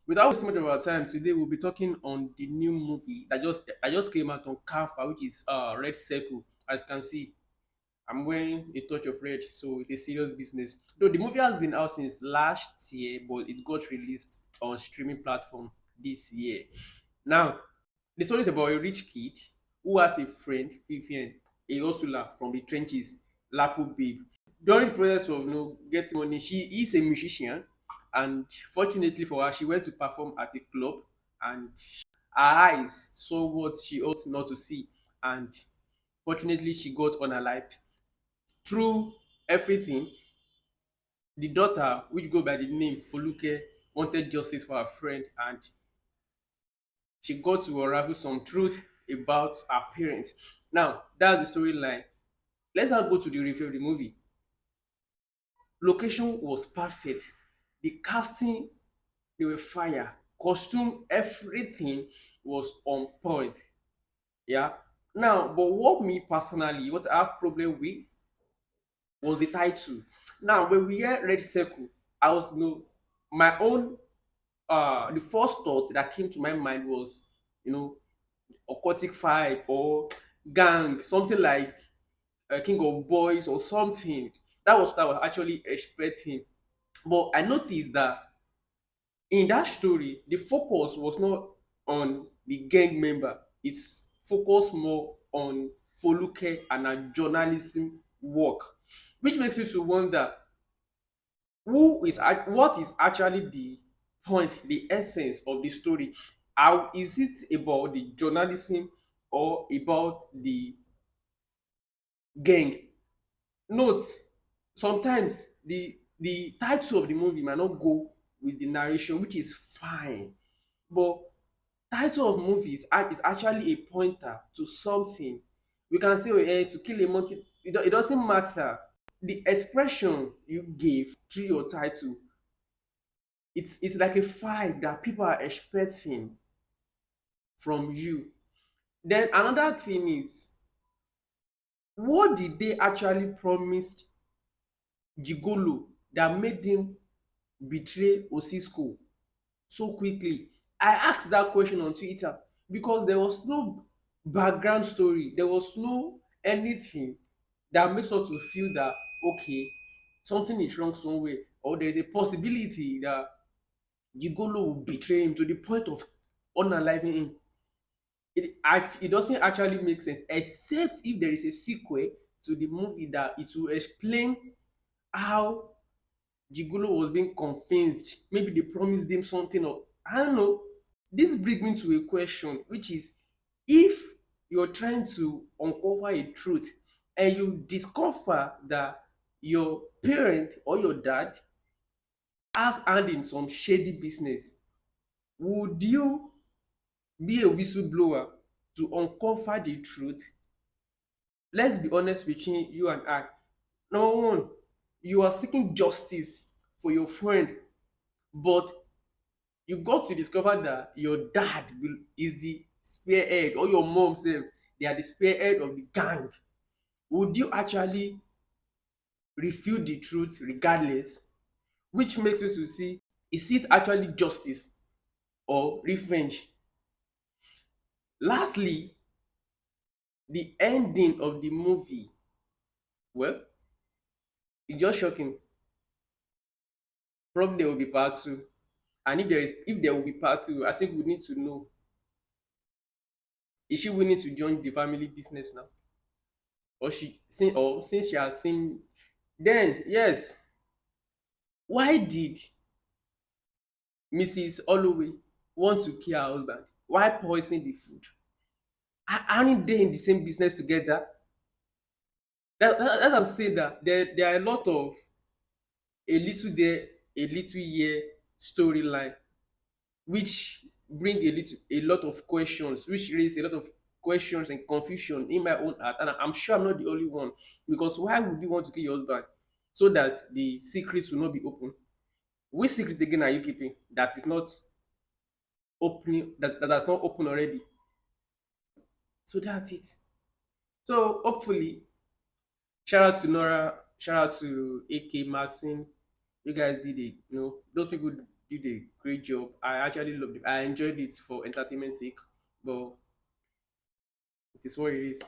Without wasting much of our time, today we'll be talking on the new movie that just came out on Kafa, which is Red Circle. As you can see, I'm wearing a touch of red, so it's a serious business. Though the movie has been out since last year, but it got released on streaming platform this year. Now, the story is about a rich kid who has a friend, Vivian, a hustler from the trenches, Lapo Babe. During the process of getting money, she is a musician, and fortunately for her, she went to perform at a club, and her eyes saw what she ought not to see, and fortunately she got unalived. Through everything, the daughter, which go by the name Foluke, wanted justice for her friend, and she got to unravel some truth about her parents. Now, that's the storyline. Let's now go to the review of the movie. Location was perfect. The casting, they were fire. Costume, everything was on point. Yeah. Now, but what I have problem with was the title. Now, when we hear Red Circle, I was my own the first thought that came to my mind was you know aquatic vibe or gang, something like King of Boys or something. That was what I was actually expecting. But I noticed that in that story, the focus was not on the gang member. It's focused more on Foluke and her journalism work, which makes me to wonder what is actually the point, the essence of the story. How is it about the journalism or about the gang? Note, sometimes the title of the movie might not go with the narration, which is fine, but title of movies is actually a pointer to something. We can say, to kill a monkey, it doesn't matter. The expression you gave through your title, it's like a vibe that people are expecting from you. Then another thing is, what did they actually promise Gigolo that made him betray Osisco so quickly? I asked that question on Twitter because there was no background story, there was no anything that makes us to feel that okay, something is wrong somewhere, or there is a possibility that Gigolo will betray him to the point of unaliving him. It doesn't actually make sense except if there is a sequel to the movie that it will explain how Gigolo was being convinced. Maybe they promised him something, or I don't know. This brings me to a question, which is, if you're trying to uncover a truth and you discover that your parent or your dad has hand in some shady business, would you be a whistleblower to uncover the truth? Let's be honest between you and I. Number one, you are seeking justice for your friend, but you got to discover that your is the spearhead, or your mom sef, they are the spearhead of the gang. Would you actually refute the truth regardless? Which makes me to see, is it actually justice or revenge? Lastly, the ending of the movie, well, it's just shocking. Probably there will be part two. And if there will be part two, I think we need to know, is she willing to join the family business now? Since she has seen, then yes, why did Mrs. Holloway want to kill her husband? Why poison the food? Aren't they in the same business together? That I'm saying that there are a lot of a little there, a little here storyline, which bring a lot of questions, which raise a lot of questions and confusion in my own heart, and I'm sure I'm not the only one. Because why would you want to kill your husband? So that the secrets will not be open. Which secret again are you keeping that is not opening, that's not open already? So that's it. So hopefully, shout out to Nora, shout out to AK Marcin. You guys did it. Those people did a great job. I actually loved it. I enjoyed it for entertainment sake, but it is what it is.